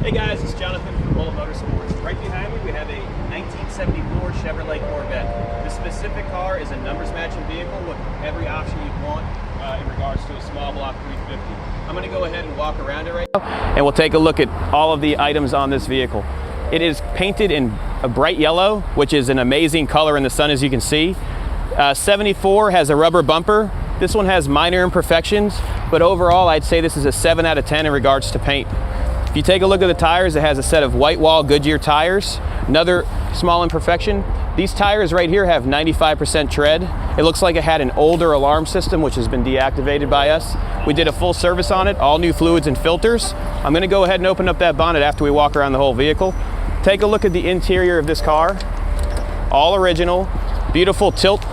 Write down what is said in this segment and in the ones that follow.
Hey guys, it's Jonathan from Bullet Motorsports. Right behind me we have a 1974 Chevrolet Corvette. This specific car is a numbers matching vehicle with every option you'd want in regards to a small block 350. I'm going to go ahead and walk around it right now and we'll take a look at all of the items on this vehicle. It is painted in a bright yellow, which is an amazing color in the sun, as you can see. 74 has a rubber bumper. This one has minor imperfections, but overall I'd say this is a 7 out of 10 in regards to paint. If you take a look at the tires, it has a set of white wall Goodyear tires. Another small imperfection, these tires right here have 95% tread. It looks like it had an older alarm system which has been deactivated by us. We did a full service on it, all new fluids and filters. I'm going to go ahead and open up that bonnet after we walk around the whole vehicle. Take a look at the interior of this car. All original, beautiful tilt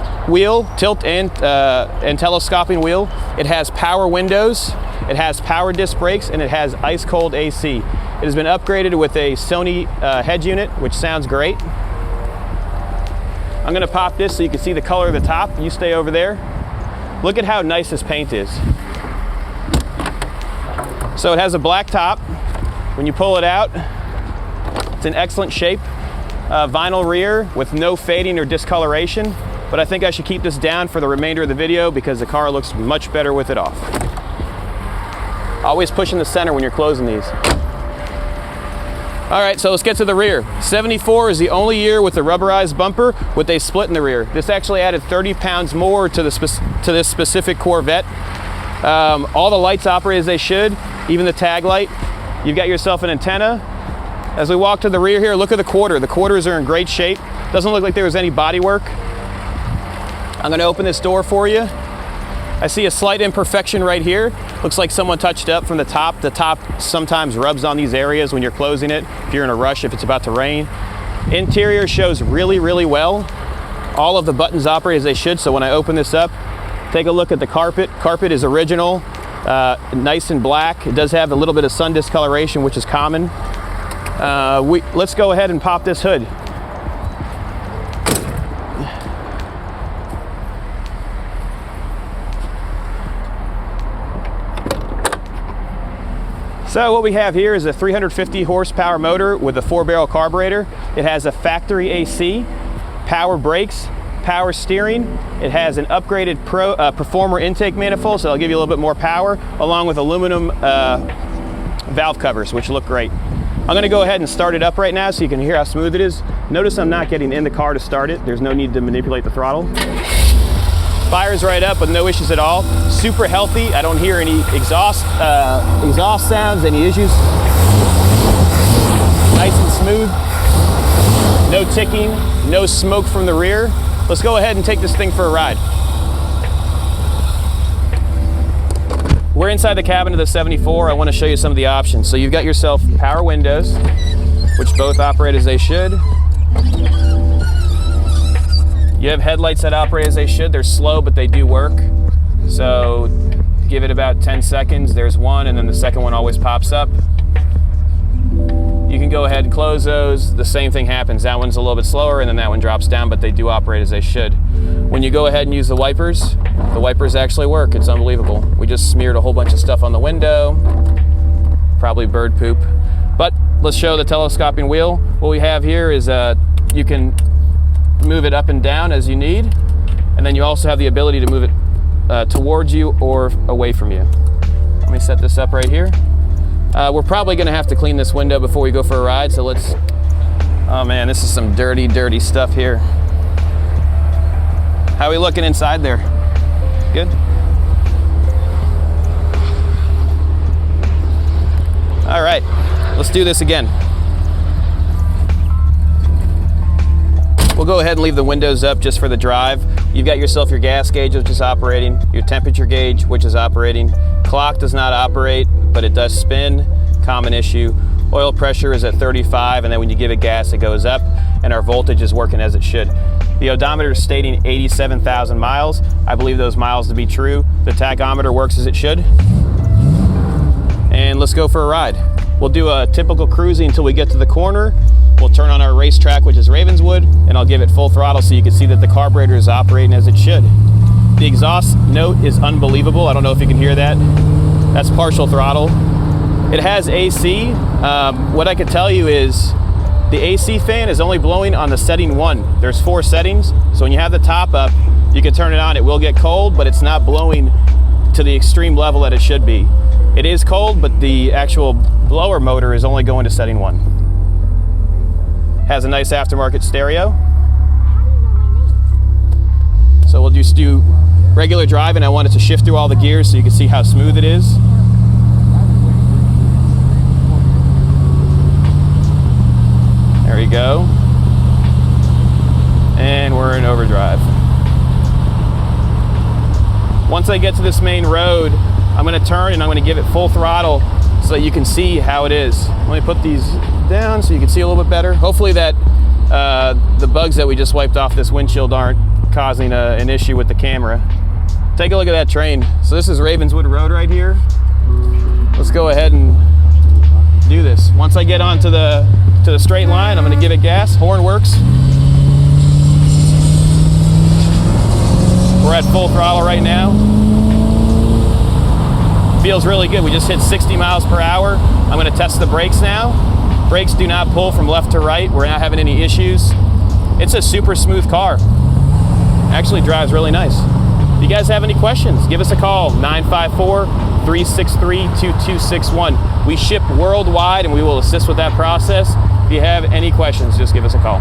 and telescoping wheel. It has power windows, it has power disc brakes, and it has ice cold AC. It has been upgraded with a Sony head unit, which sounds great. I'm gonna pop this so you can see the color of the top. You stay over there. Look at how nice this paint is. So it has a black top. When you pull it out, it's in excellent shape. Vinyl rear with no fading or discoloration, but I think I should keep this down for the remainder of the video because the car looks much better with it off. Always push in the center when you're closing these. All right, so let's get to the rear. 74 is the only year with a rubberized bumper with a split in the rear. This actually added 30 pounds more to this specific Corvette. All the lights operate as they should, even the tag light. You've got yourself an antenna. As we walk to the rear here, look at the quarter. The quarters are in great shape. Doesn't look like there was any body work. I'm gonna open this door for you. I see a slight imperfection right here. Looks like someone touched up from the top. The top sometimes rubs on these areas when you're closing it, if you're in a rush, if it's about to rain. Interior shows really, really well. All of the buttons operate as they should, so when I open this up, take a look at the carpet. Carpet is original, nice and black. It does have a little bit of sun discoloration, which is common. Let's go ahead and pop this hood. So what we have here is a 350 horsepower motor with a 4-barrel carburetor. It has a factory AC, power brakes, power steering. It has an upgraded Performer intake manifold, so it'll give you a little bit more power, along with aluminum valve covers, which look great. I'm going to go ahead and start it up right now so you can hear how smooth it is. Notice I'm not getting in the car to start it. There's no need to manipulate the throttle. Fires right up with no issues at all. Super healthy. I don't hear any exhaust sounds, any issues. Nice and smooth. No ticking, no smoke from the rear. Let's go ahead and take this thing for a ride. We're inside the cabin of the 74. I want to show you some of the options. So you've got yourself power windows, which both operate as they should. You have headlights that operate as they should. They're slow, but they do work. So give it about 10 seconds. There's one, and then the second one always pops up. You can go ahead and close those. The same thing happens. That one's a little bit slower, and then that one drops down, but they do operate as they should. When you go ahead and use the wipers actually work. It's unbelievable. We just smeared a whole bunch of stuff on the window, probably bird poop. But let's show the telescoping wheel. What we have here is you can move it up and down as you need, and then you also have the ability to move it towards you or away from you. Let me set this up right here. We're probably going to have to clean this window before we go for a ride, so let's... Oh man, this is some dirty, dirty stuff here. How are we looking inside there? Good? All right, let's do this again. We'll go ahead and leave the windows up just for the drive. You've got yourself your gas gauge, which is operating, your temperature gauge, which is operating. Clock does not operate, but it does spin, common issue. Oil pressure is at 35, and then when you give it gas, it goes up, and our voltage is working as it should. The odometer is stating 87,000 miles. I believe those miles to be true. The tachometer works as it should. And let's go for a ride. We'll do a typical cruising until we get to the corner. We'll turn on our racetrack, which is Ravenswood, and I'll give it full throttle so you can see that the carburetor is operating as it should. The exhaust note is unbelievable. I don't know if you can hear that. That's partial throttle. It has AC. What I could tell you is the AC fan is only blowing on the setting 1. There's 4 settings, so when you have the top up, you can turn it on. It will get cold, but it's not blowing to the extreme level that it should be. It is cold, but the actual blower motor is only going to setting 1. Has a nice aftermarket stereo. So we'll just do regular drive, and I want it to shift through all the gears so you can see how smooth it is. There you go. And we're in overdrive. Once I get to this main road, I'm going to turn and I'm going to give it full throttle so that you can see how it is. Let me put these down so you can see a little bit better. Hopefully that the bugs that we just wiped off this windshield aren't causing an issue with the camera. Take a look at that train. So this is Ravenswood Road right here. Let's go ahead and do this. Once I get onto the straight line, I'm going to give it gas. Horn works. We're at full throttle right now. Feels really good. We just hit 60 miles per hour. I'm going to test the brakes now. Brakes do not pull from left to right. We're not having any issues. It's a super smooth car. Actually drives really nice. If you guys have any questions, give us a call, 954-363-2261. We ship worldwide and we will assist with that process. If you have any questions, just give us a call.